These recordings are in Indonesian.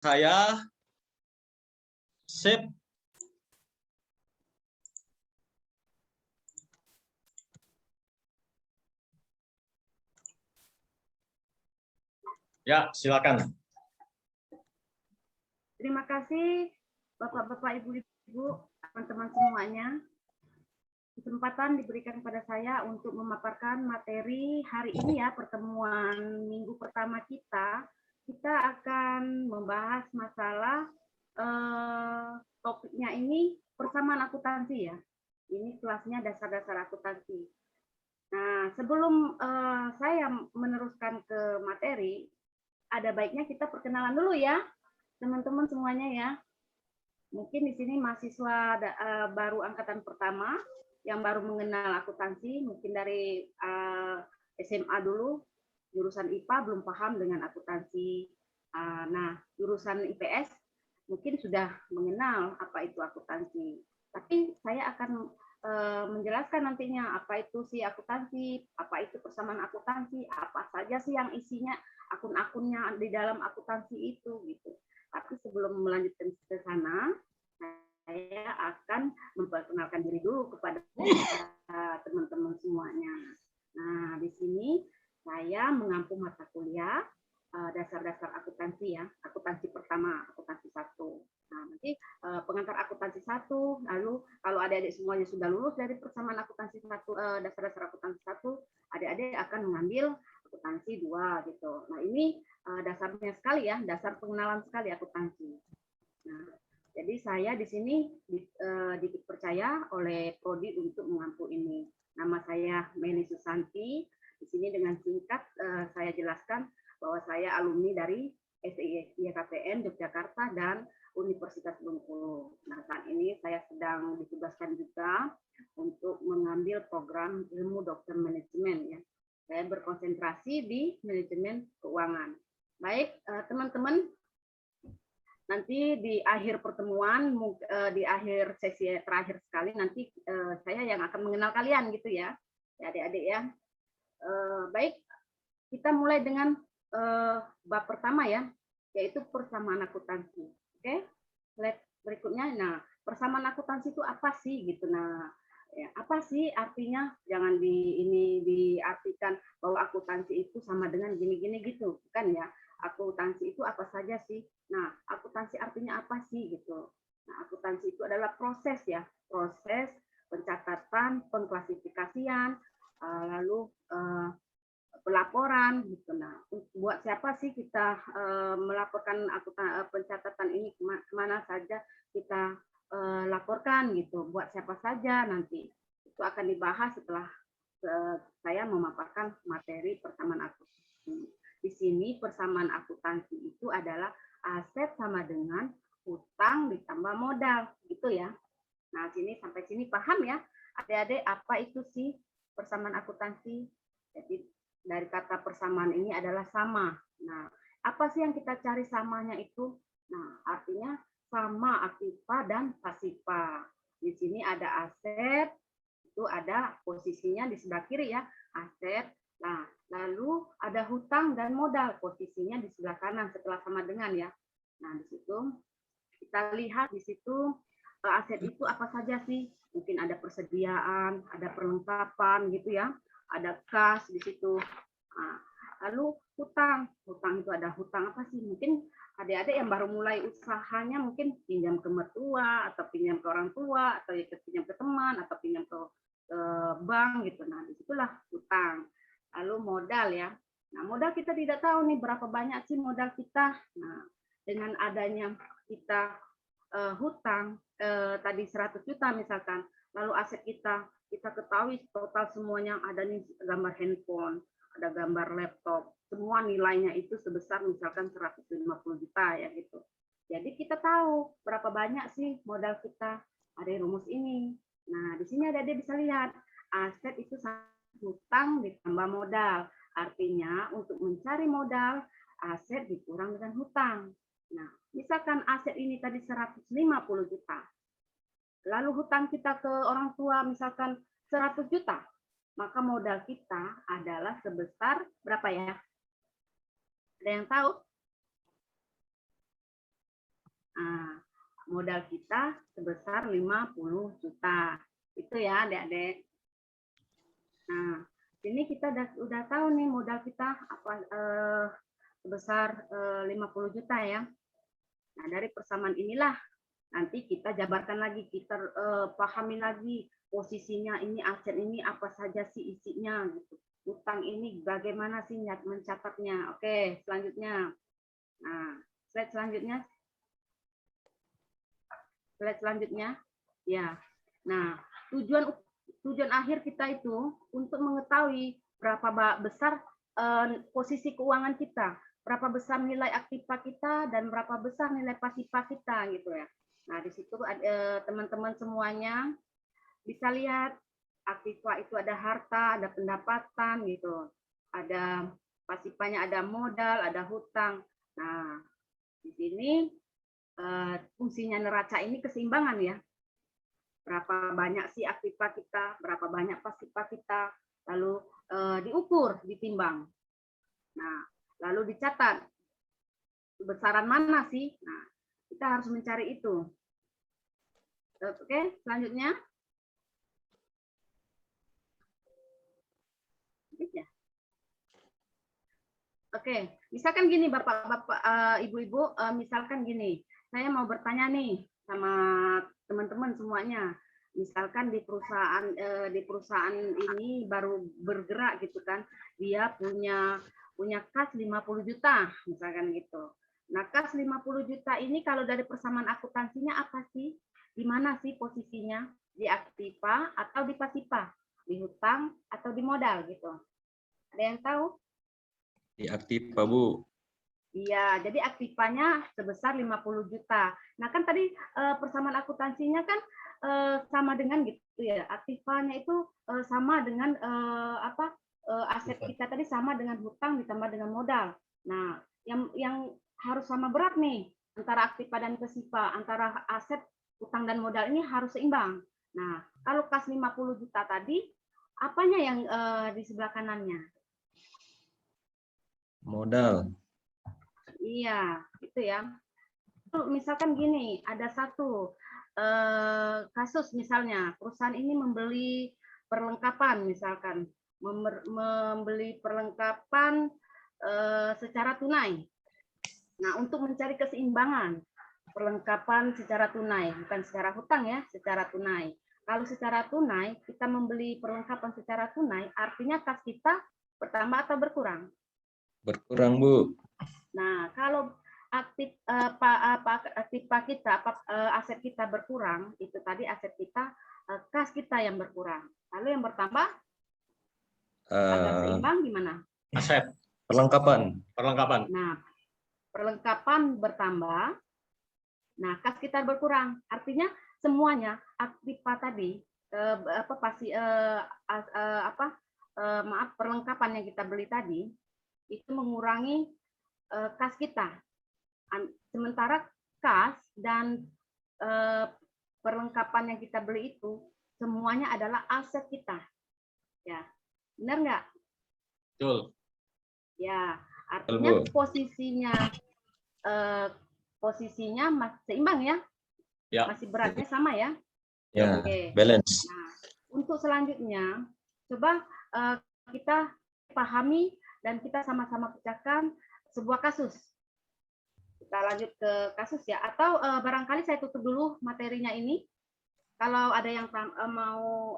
saya sip. Ya, silakan. Terima kasih Bapak-bapak, Ibu-ibu, teman-teman semuanya. Kesempatan diberikan kepada saya untuk memaparkan materi hari ini ya, pertemuan minggu pertama kita. Kita akan membahas masalah topiknya ini persamaan akuntansi ya. Ini kelasnya dasar-dasar akuntansi. Nah, sebelum saya meneruskan ke materi, ada baiknya kita perkenalan dulu ya, teman-teman semuanya ya. Mungkin di sini mahasiswa baru angkatan pertama yang baru mengenal akuntansi, mungkin dari SMA dulu, jurusan IPA belum paham dengan akuntansi. Nah, jurusan IPS mungkin sudah mengenal apa itu akuntansi. Tapi saya akan menjelaskan nantinya apa itu sih akuntansi, apa itu persamaan akuntansi, apa saja sih yang isinya akun-akunnya di dalam akuntansi itu gitu. Tapi sebelum melanjutkan ke sana, saya akan memperkenalkan diri dulu kepada teman-teman semuanya. Nah, di sini saya mengampu mata kuliah dasar-dasar akuntansi ya, akuntansi pertama, akuntansi 1. Nah, nanti pengantar akuntansi 1, lalu kalau adik-adik semuanya sudah lulus dari persamaan akuntansi 1, dasar-dasar akuntansi 1, adik-adik akan mengambil akuntansi 2 gitu. Nah, ini dasarnya sekali ya, dasar pengenalan sekali akuntansi. Nah, jadi saya di sini dipercaya oleh Prodi untuk mengampu ini. Nama saya Meli Susanti. Di sini dengan singkat saya jelaskan bahwa saya alumni dari SIKPN Yogyakarta dan Universitas Bengkulu. Nah, saat ini saya sedang ditugaskan juga untuk mengambil program ilmu dokter manajemen ya. Saya berkonsentrasi di manajemen keuangan. Baik, teman-teman, nanti di akhir pertemuan, di akhir sesi terakhir sekali, nanti saya yang akan mengenal kalian gitu ya, adik-adik ya. Baik, kita mulai dengan bab pertama ya, yaitu persamaan akuntansi. Oke, slide berikutnya. Nah, persamaan akuntansi itu apa sih gitu. Nah, ya, apa sih artinya? Jangan ini diartikan bahwa akuntansi itu sama dengan gini-gini gitu, bukan ya? Akuntansi itu apa saja sih? Nah, akuntansi artinya apa sih gitu? Nah, akuntansi itu adalah proses ya, proses pencatatan, pengklasifikasian, lalu pelaporan gitu. Nah, buat siapa sih kita melaporkan pencatatan ini, kemana saja kita laporkan gitu, buat siapa saja, nanti itu akan dibahas setelah saya memaparkan materi persamaan akuntansi. Di sini persamaan akuntansi itu adalah aset sama dengan hutang ditambah modal gitu ya. Nah, sampai sini paham ya adik-adik apa itu sih persamaan akuntansi? Jadi dari kata persamaan ini adalah sama. Nah, apa sih yang kita cari samanya itu? Nah, artinya sama aktiva dan pasiva. Di sini ada aset, itu ada posisinya di sebelah kiri ya, aset. Nah, lalu ada hutang dan modal, posisinya di sebelah kanan setelah sama dengan ya. Nah, di situ kita lihat di situ aset itu apa saja sih? Mungkin ada persediaan, ada perlengkapan gitu ya, ada kas di situ. Nah, lalu hutang itu ada hutang apa sih? Mungkin adik-adik yang baru mulai usahanya mungkin pinjam ke mertua atau pinjam ke orang tua atau pinjam ke teman atau pinjam ke bank gitu. Nah, disitulah hutang. Lalu modal ya. Nah, modal kita tidak tahu nih berapa banyak sih modal kita. Nah, dengan adanya kita hutang tadi 100 juta misalkan, lalu aset kita ketahui total semuanya ada nih, gambar handphone, ada gambar laptop, semua nilainya itu sebesar misalkan 150 juta ya gitu. Jadi kita tahu berapa banyak sih modal kita, ada rumus ini. Nah, di sini ada dia bisa lihat aset itu hutang ditambah modal. Artinya untuk mencari modal, aset dikurang dengan hutang. Nah, misalkan aset ini tadi 150 juta, lalu hutang kita ke orang tua misalkan 100 juta, maka modal kita adalah sebesar berapa ya? Ada yang tahu? modal kita sebesar 50 juta. Itu ya, Adik-adik. Nah, ini kita udah tahu nih modal kita apa sebesar 50 juta ya. Nah, dari persamaan inilah nanti kita jabarkan lagi, kita pahami lagi posisinya ini, aset ini apa saja sih isinya gitu. Utang ini bagaimana sih mencatatnya. Oke, selanjutnya. Nah, slide selanjutnya. Slide selanjutnya. Ya. Nah, tujuan akhir kita itu untuk mengetahui berapa besar posisi keuangan kita, berapa besar nilai aktiva kita, dan berapa besar nilai pasifa kita gitu ya. Nah, di situ teman-teman semuanya bisa lihat aktiva itu ada harta, ada pendapatan gitu, ada pasifanya, ada modal, ada hutang. Nah, di sini fungsinya neraca ini keseimbangan ya. Berapa banyak sih aktiva kita, berapa banyak pasifa kita, lalu diukur, ditimbang. Nah, lalu dicatat besaran mana sih? Nah, kita harus mencari itu. Oke, selanjutnya. Oke, misalkan gini Bapak-bapak, Ibu-ibu, misalkan gini, saya mau bertanya nih sama teman-teman semuanya. Misalkan di perusahaan ini baru bergerak gitu kan, dia punya kas 50 juta misalkan gitu. Nah, kas 50 juta ini kalau dari persamaan akuntansinya apa sih? Di mana sih posisinya? Di aktiva atau di pasifa? Di hutang atau di modal gitu. Ada yang tahu? Di aktiva, Bu. Iya, jadi aktivanya sebesar 50 juta. Nah, kan tadi persamaan akuntansinya kan sama dengan gitu ya. Aktivanya itu sama dengan aset kita tadi sama dengan hutang ditambah dengan modal. Nah, yang harus sama berat nih antara aktiva dan pasifa, antara aset, hutang dan modal ini harus seimbang. Nah, kalau kas 50 juta tadi, apanya yang di sebelah kanannya? Modal. Iya, itu ya. Misalkan gini, ada satu kasus misalnya, perusahaan ini membeli perlengkapan misalkan, membeli perlengkapan secara tunai. Nah, untuk mencari keseimbangan, perlengkapan secara tunai, bukan secara hutang ya, secara tunai. Kalau secara tunai, kita membeli perlengkapan secara tunai, artinya kas kita bertambah atau berkurang? Berkurang, Bu. Nah, kalau aktiva kita, aset kita berkurang, itu tadi aset kita, kas kita yang berkurang. Lalu yang bertambah, agar seimbang gimana? Aset. Perlengkapan. Perlengkapan. Nah, perlengkapan bertambah, nah kas kita berkurang. Artinya semuanya aktiva tadi, perlengkapan yang kita beli tadi, itu mengurangi kas kita. Sementara kas dan perlengkapan yang kita beli itu semuanya adalah aset kita. Ya, benar nggak? Betul. Ya, artinya posisinya masih seimbang ya? Ya. Masih beratnya sama ya? Ya, Oke. balance. Nah, untuk selanjutnya, coba kita pahami dan kita sama-sama pecahkan sebuah kasus. Kita lanjut ke kasus ya, atau barangkali saya tutup dulu materinya ini. Kalau ada yang mau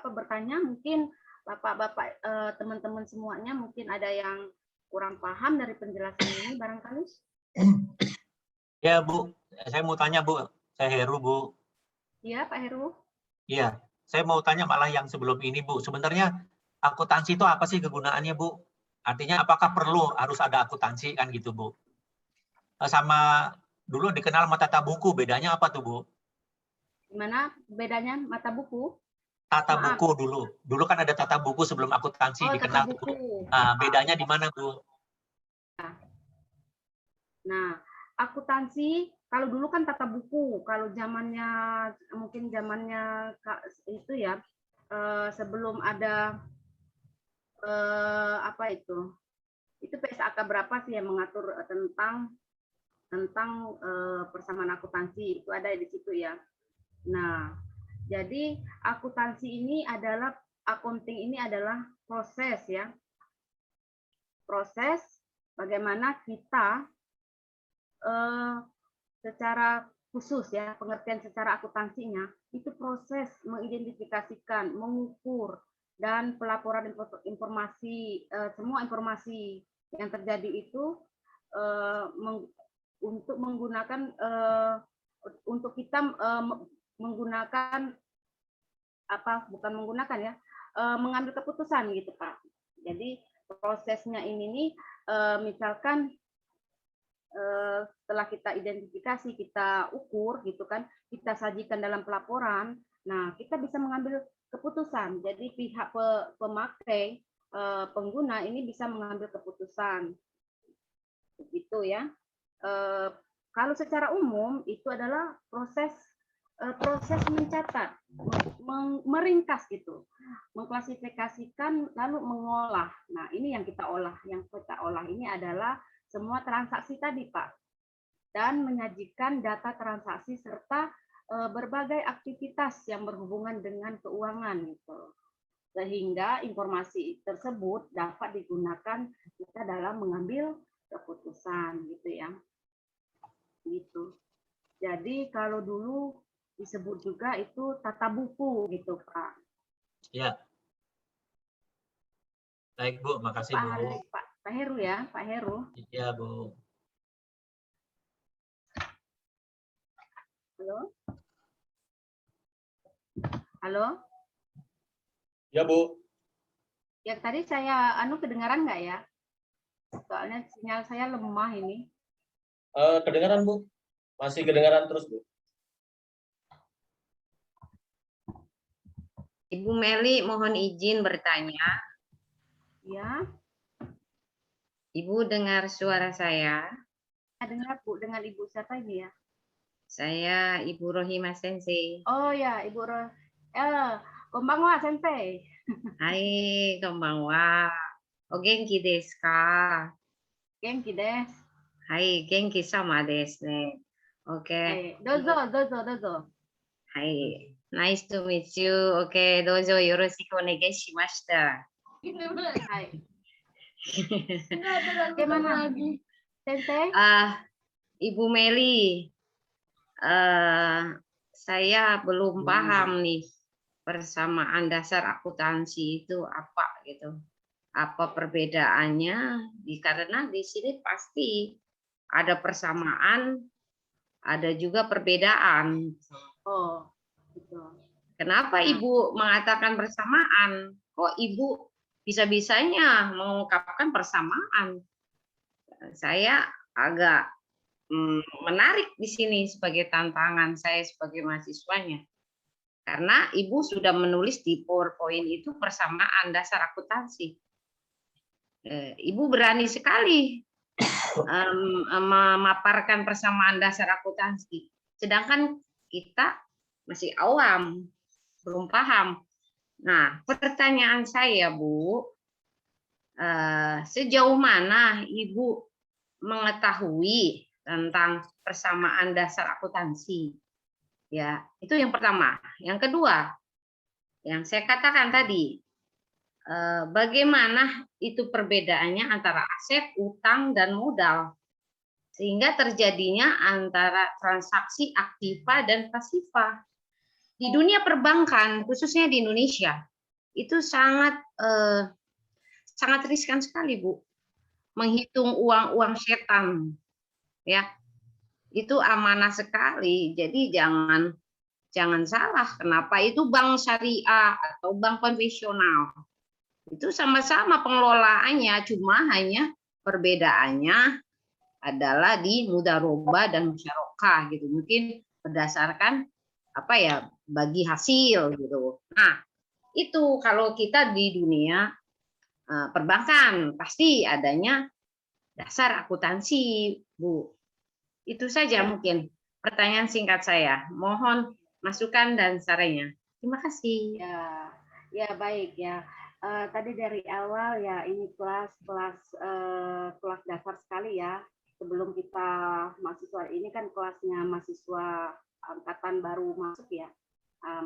bertanya, mungkin Bapak-bapak, teman-teman semuanya mungkin ada yang kurang paham dari penjelasan ini barangkali. Ya, Bu. Saya mau tanya, Bu. Saya Heru, Bu. Iya, Pak Heru. Iya, saya mau tanya malah yang sebelum ini, Bu. Sebenarnya akuntansi itu apa sih kegunaannya, Bu? Artinya apakah perlu harus ada akuntansi kan gitu, Bu? Sama dulu dikenal mata buku, bedanya apa tuh, Bu? Gimana bedanya mata buku? Tata buku dulu. Dulu kan ada tata buku sebelum akuntansi dikenal. Tata buku. Nah, bedanya di mana, Bu? Nah, akuntansi kalau dulu kan tata buku, kalau zamannya itu ya, sebelum ada itu PSAK berapa sih yang mengatur tentang tentang persamaan akuntansi itu ada di situ ya. Nah, jadi akuntansi ini adalah accounting ini adalah proses ya. Proses bagaimana kita secara khusus ya, pengertian secara akuntansinya itu proses mengidentifikasikan, mengukur dan pelaporan informasi semua informasi yang terjadi itu untuk menggunakan untuk kita menggunakan bukan menggunakan ya, mengambil keputusan gitu Pak. Jadi prosesnya ini nih misalkan setelah kita identifikasi, kita ukur gitu kan, kita sajikan dalam pelaporan, nah kita bisa mengambil keputusan. Jadi pihak pemakai pengguna ini bisa mengambil keputusan, begitu ya. Kalau secara umum itu adalah proses mencatat, meringkas gitu, mengklasifikasikan lalu mengolah. Nah ini yang kita olah, ini adalah semua transaksi tadi Pak, dan menyajikan data transaksi serta berbagai aktivitas yang berhubungan dengan keuangan gitu, sehingga informasi tersebut dapat digunakan kita dalam mengambil keputusan gitu ya, gitu. Jadi kalau dulu disebut juga itu tata buku gitu Pak. Ya. Baik Bu, makasih Bu. Pak Heru ya, Pak Heru. Iya Bu. Halo? Halo? Ya Bu. Ya tadi saya kedengaran nggak ya? Soalnya sinyal saya lemah ini. Kedengaran Bu, masih kedengaran terus Bu. Ibu Meli mohon izin bertanya. Ya. Ibu dengar suara saya? Saya dengar Bu, dengan Ibu siapa ini ya? Saya Ibu Rohima Sensei. Oh ya, Ibu konbanwa Sensei. Hai, konbanwa. O genki desu ka? Genki desu. Hai, genki sama desu ne. Oke. Dozo. Hai, nice to meet you. Oke, dozo yoroshiku onegai shimashita. Hai. Gimana lagi? Sensei? Ibu Meli, saya belum paham nih persamaan dasar akuntansi itu apa gitu. Apa perbedaannya? Karena di sini pasti ada persamaan, ada juga perbedaan. Oh, betul. Kenapa Ibu mengatakan persamaan? Kok Ibu bisa-bisanya mengungkapkan persamaan? Saya agak menarik di sini sebagai tantangan saya sebagai mahasiswanya. Karena Ibu sudah menulis di PowerPoint itu persamaan dasar akuntansi. Ibu berani sekali memaparkan persamaan dasar akuntansi. Sedangkan kita masih awam, belum paham. Nah, pertanyaan saya, Bu, sejauh mana Ibu mengetahui tentang persamaan dasar akuntansi? Ya, itu yang pertama. Yang kedua, yang saya katakan tadi, bagaimana itu perbedaannya antara aset, utang, dan modal, sehingga terjadinya antara transaksi aktiva dan pasiva. Di dunia perbankan, khususnya di Indonesia, itu sangat riskan sekali, Bu. Menghitung uang setan, ya, itu amanah sekali. Jadi jangan salah. Kenapa itu bank syariah atau bank konvensional? Itu sama-sama pengelolaannya, cuma hanya perbedaannya adalah di mudharabah dan musyarakah gitu. Mungkin berdasarkan bagi hasil gitu. Nah, itu kalau kita di dunia perbankan pasti adanya dasar akuntansi, Bu. Itu saja mungkin pertanyaan singkat saya. Mohon masukan dan sarannya. Terima kasih. Ya baik ya. Tadi dari awal ya ini kelas dasar sekali ya. sebelum kita mahasiswa ini kan kelasnya mahasiswa angkatan baru masuk ya,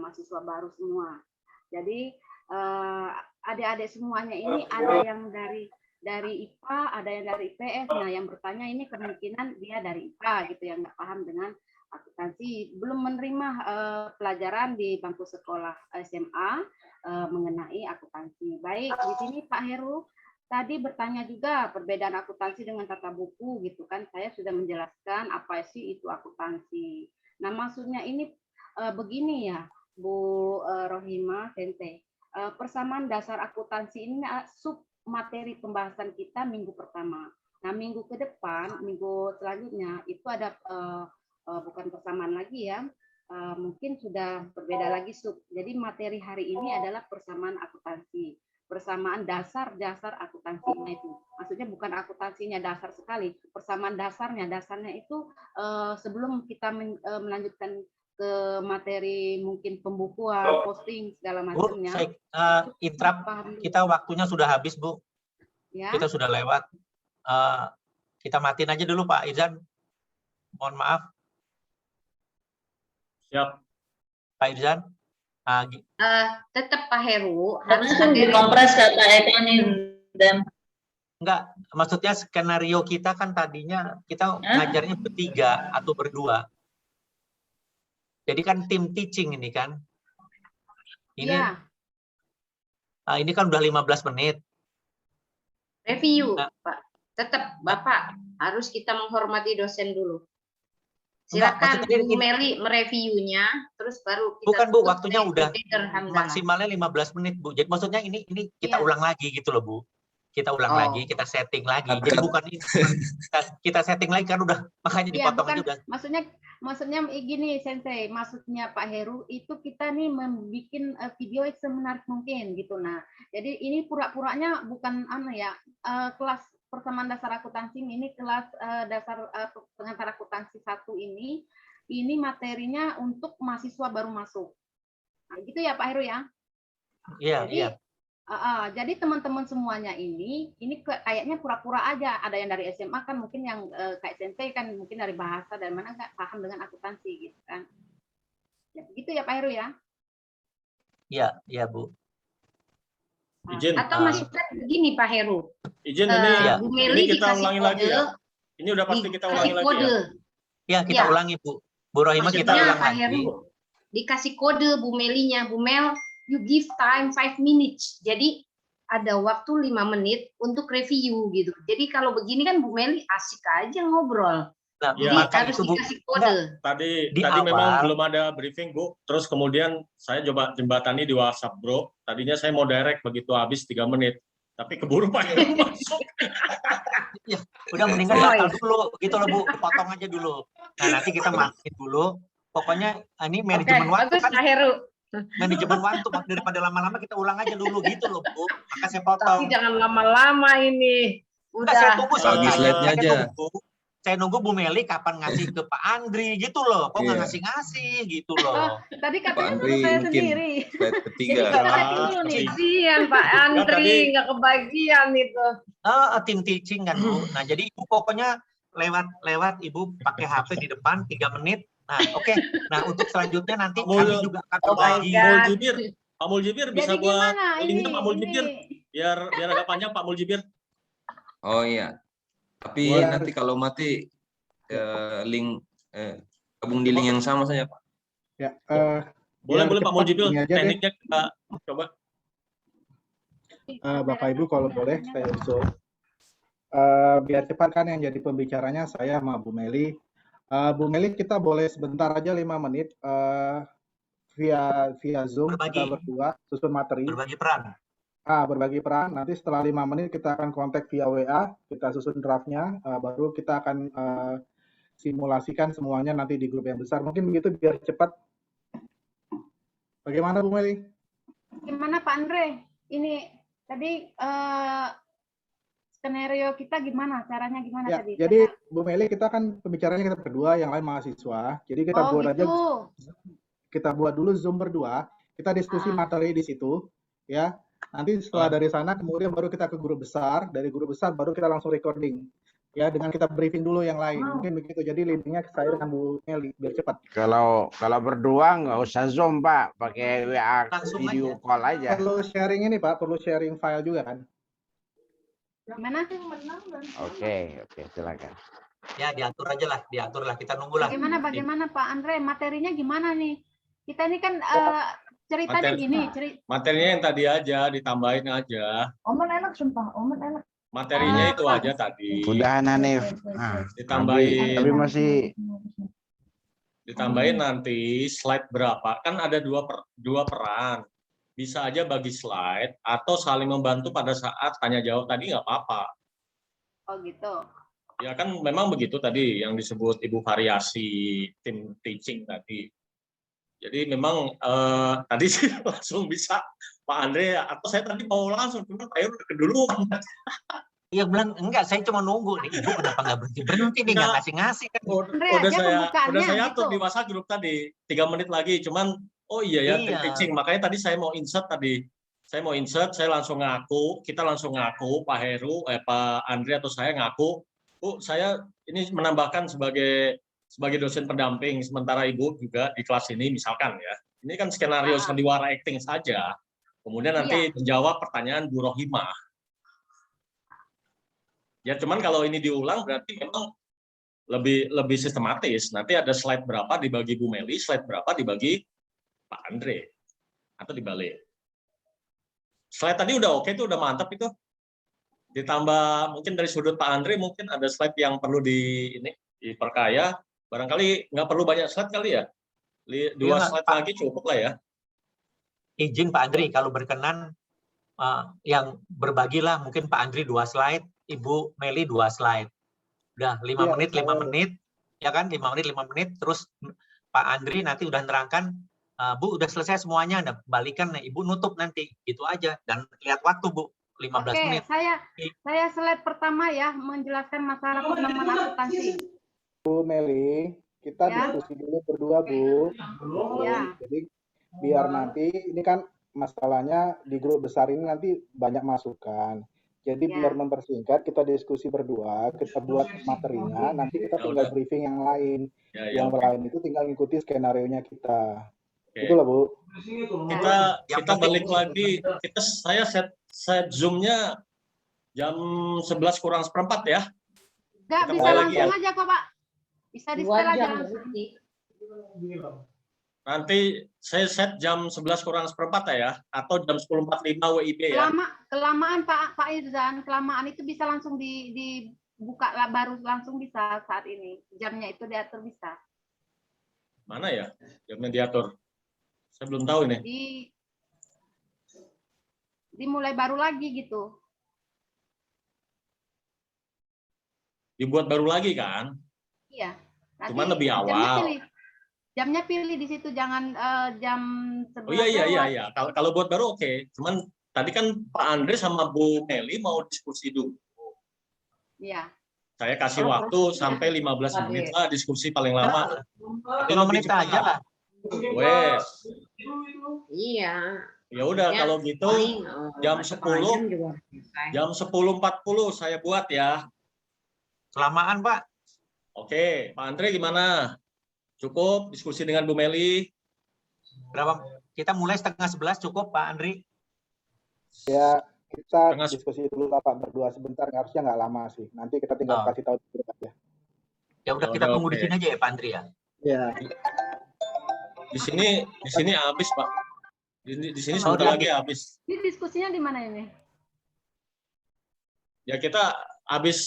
mahasiswa baru semua. Jadi adik-adik semuanya ini ada yang dari IPA, ada yang dari IPS. Nah, yang bertanya ini kemungkinan dia dari IPA gitu, yang nggak paham dengan akuntansi, belum menerima pelajaran di bangku sekolah SMA mengenai akuntansi. Baik, di sini Pak Heru tadi bertanya juga perbedaan akuntansi dengan tata buku gitu kan. Saya sudah menjelaskan apa sih itu akuntansi. Nah, maksudnya ini begini ya, Bu Rohima Sente. Persamaan dasar akuntansi ini sub materi pembahasan kita minggu pertama. Nah, minggu ke depan, minggu selanjutnya itu ada bukan persamaan lagi ya, mungkin sudah berbeda lagi sub. Jadi materi hari ini adalah persamaan akuntansi, persamaan dasar akuntansinya itu. Maksudnya bukan akuntansinya dasar sekali, persamaan dasarnya itu sebelum kita melanjutkan ke materi mungkin pembukuan, posting segala macamnya. Bu, interrupt, kita waktunya sudah habis, Bu. Ya. Kita sudah lewat. Kita matiin aja dulu, Pak Irzan. Mohon maaf. Siap. Pak Irzan. Tetap Pak Heru harus Langsung dikompres kata Ekan dan Enggak, maksudnya skenario kita kan tadinya kita ngajarnya bertiga atau berdua. Jadi kan tim teaching ini kan. Ini Ya. Ini kan udah 15 menit. Review, Pak. Tetap Bapak harus kita menghormati dosen dulu. Silakan maksudnya Bu Meli mereviewnya, terus baru kita bukan Bu, tutup waktunya dengan udah Peter Hamdallah. maksimalnya 15 menit Bu. Jadi maksudnya ini kita Iya. ulang lagi gitu loh Bu. Kita ulang lagi, kita setting lagi. Jadi bukan ini kita setting lagi kan udah makanya Ya, dipotong bukan, juga. maksudnya gini Sensei, maksudnya Pak Heru itu kita nih membuat video yang semenarik mungkin gitu. Nah, jadi ini pura-puranya bukan kelas persamaan dasar akuntansi, ini kelas dasar pengantar akuntansi 1 ini materinya untuk mahasiswa baru masuk. Nah, gitu ya Pak Heru ya. Iya, Jadi, iya. Jadi teman-teman semuanya ini kayaknya pura-pura aja. Ada yang dari SMA kan mungkin yang kayak Sensei kan mungkin dari bahasa dan mana nggak paham dengan akuntansi gitu kan. Ya begitu ya Pak Heru ya. Iya, iya Bu. Izin. Atau maksudnya begini Pak Heru. Izin Bu Meli ini kita dikasih ulangi kode, lagi ya. Ini udah pasti kita ulangi dikasih lagi kode. ya. Ya, kita Ya. ulangi Bu. Bu Rohima kita Maksudnya ulang Pak lagi. Heru dikasih kode Bu Melinya, Bu Mel, you give time 5 minutes. Jadi ada waktu 5 menit untuk review gitu. Jadi kalau begini kan Bu Meli asik aja ngobrol. Nah, Ya, Jadi maka harus itu Bu. dikasih kode. Tadi Di awal. memang belum ada briefing Bu. Terus kemudian saya coba jembatani di WhatsApp Bro. Tadinya saya mau direct begitu habis 3 menit. Tapi keburu Pak Heru masuk. Ya, udah mendingan batal dulu gitu loh Bu, potong aja dulu. Nah, nanti kita matiin dulu. Pokoknya ini Oke, manajemen waktu bagus kan, Pak Heru. manajemen waktu daripada lama-lama kita ulang aja dulu gitu loh Bu. Maka saya Tapi potong. jangan lama-lama ini. Enggak, saya Udah. tunggu Bagi soalnya. slide-nya Saya aja. Saya nunggu Bu Meli kapan ngasih ke Pak Andri gitu loh. Kok nggak Iya. ngasih-ngasih gitu loh. Tadi Pak katanya Andri suruh saya mungkin sendiri. slide Jadi ketiga. kita setting dulu nih. Kasihan Pak Andri, tadi- nggak kebagian itu. Tim teaching kan Bu. Nah, jadi Ibu pokoknya lewat Ibu pakai HP di depan 3 menit. Nah, oke. Nah, untuk selanjutnya nanti kami juga akan berbagi. Pak Muljibir bisa Jadi buat gimana linknya ini? Pak Muljibir. Ini Biar agak panjang Pak Muljibir. Oh iya. Tapi Boleh. nanti kalau mati link gabung di link yang sama saja Pak. Ya, Boleh biar Pak cepat Muljibir. ini aja deh. Tekniknya kita coba. Bapak Ibu kalau boleh saya usul. Biar cepat kan yang jadi pembicaranya saya sama Bu Meli. Bu Meli kita boleh sebentar aja 5 menit via Zoom Berbagi. kita berdua susun materi. Berbagi peran. Berbagi peran. Nanti setelah 5 menit kita akan kontak via WA, kita susun draftnya, baru kita akan simulasikan semuanya nanti di grup yang besar. Mungkin begitu biar cepat. Bagaimana Bu Meli? gimana Pak Andre? Ini tadi skenario kita gimana? Caranya gimana Ya, tadi? jadi Bu Meli kita kan pembicaranya kita berdua, yang lain mahasiswa. Jadi kita buat aja, kita buat dulu Zoom berdua, kita diskusi materi di situ, ya. Nanti setelah dari sana kemudian baru kita ke guru besar, dari guru besar baru kita langsung recording. Ya, dengan kita briefing dulu yang lain. Mungkin begitu. Jadi leadingnya saya dengan Bu Meli biar cepat. Kalau berdua nggak usah Zoom, Pak. Pakai WA Langsung video aja. call aja. Perlu sharing ini, Pak. Perlu sharing file juga kan? Gimana? Oke, silakan. Ya diatur aja lah, diatur lah. Kita nunggu lah. Bagaimana Pak Andre? Materinya gimana nih? Kita ini kan ceritanya Materinya yang tadi aja, ditambahin aja. Omen enak sumpah, Omen enak. Materinya itu aja tadi. Udah Hanif. Nah, Ditambahin. tapi masih Ditambahin nanti slide berapa. Kan ada dua peran. Bisa aja bagi slide atau saling membantu pada saat tanya jawab tadi nggak apa-apa. Oh gitu. Ya kan memang begitu tadi yang disebut Ibu variasi tim teaching tadi. Jadi memang tadi sih langsung bisa Pak Andre, atau saya tadi mau langsung, cuma Pak Heru keduluan. Iya bilang enggak, saya cuma nunggu nih. Ibu kenapa nggak berhenti nih, nggak ngasih kan? Udah saya atur di WhatsApp grup tadi 3 menit lagi, cuman oh iya ya tim teaching, makanya tadi saya mau insert tadi. Saya mau insert, saya langsung ngaku, kita langsung ngaku, Pak Heru, Pak Andre atau saya ngaku, Bu, saya ini menambahkan sebagai dosen pendamping, sementara Ibu juga di kelas ini misalkan ya. Ini kan skenario sandiwara acting saja. Kemudian nanti menjawab pertanyaan Bu Rohimah. Ya cuman kalau ini diulang berarti memang lebih sistematis. Nanti ada slide berapa dibagi Bu Meli, slide berapa dibagi Pak Andre atau dibalik. Slide tadi udah oke tuh, udah mantap itu. Ditambah mungkin dari sudut Pak Andre mungkin ada slide yang perlu diperkaya. Barangkali nggak perlu banyak slide kali ya. 2 slide lagi cukup lah ya. Izin Pak Andri, kalau berkenan yang berbagilah mungkin Pak Andri 2 slide, Ibu Meli 2 slide. Udah 5 menit, 5 menit, ya kan? 5 menit, terus Pak Andri nanti udah nerangkan, Bu udah selesai semuanya, Anda balikan, Ibu nutup nanti, gitu aja. Dan lihat waktu Bu, 15 menit. Saya slide pertama ya, menjelaskan masalah pengembangan akuntansi. Bu Meli, kita diskusi dulu berdua, Bu. Ya. Jadi biar nanti ini kan masalahnya di grup besar ini nanti banyak masukan. Jadi biar mempersingkat kita diskusi berdua, kita buat materinya, nanti kita tinggal briefing yang lain. Yang lain itu tinggal ngikuti skenario-nya kita. Itulah Bu. Kita balik lagi. Saya set Zoom-nya jam 11 kurang seperempat ya. Enggak, bisa langsung aja kok Pak. Bisa di-setel aja langsung. Nanti saya set jam 11 kurang seperempat ya, atau jam 10.45 WIB ya. Kelamaan Pak Irzan, kelamaan itu bisa langsung dibuka baru langsung bisa saat ini. Jamnya itu diatur bisa. Mana ya jamnya diatur? Saya belum tahu ini. Dimulai baru lagi gitu. Dibuat baru lagi kan? Iya. Cuman lebih awal. Jamnya pilih di situ, jangan jam 11. Oh iya. Kalau buat baru oke. Cuman tadi kan Pak Andre sama Bu Meli mau diskusi dulu. Iya. Saya kasih waktu sampai 15 menit lah diskusi paling lama. 5 menit aja lah. Wes. Iya. Ya udah kalau gitu jam 10.40 saya buat ya. Kelamaan, Pak. Oke, Pak Andre gimana? Cukup diskusi dengan Bu Meli? Berapa? Kita mulai 10:30 cukup, Pak Andri? Ya, kita diskusi dulu lah Pak berdua sebentar, harusnya nggak lama sih. Nanti kita tinggal kasih tahu aja. Ya udah kita tunggu di sini aja ya Pak Andri ya. Ya. Di sini habis Pak. Di sini sebentar lagi habis. Ini diskusinya di mana ini? Ya kita habis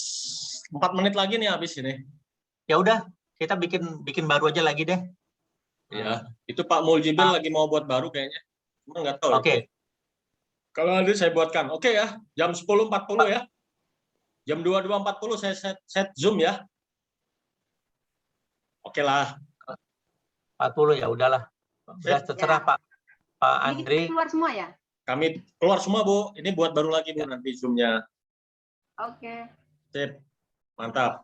4 menit lagi nih habis ini. Ya udah, kita bikin baru aja lagi deh. Ya, itu Pak Muljibil lagi mau buat baru kayaknya. Cuma nggak tahu. Oke. Kalau ada saya buatkan. Oke ya, jam 10.40 ya. Jam 22.40 saya set Zoom ya. Oke lah. 40 ya udahlah. Udah terserah Pak Andri. Keluar semua ya? Kami keluar semua Bu. Ini buat baru lagi Bu nanti Zoom-nya. Oke. Sip. Mantap.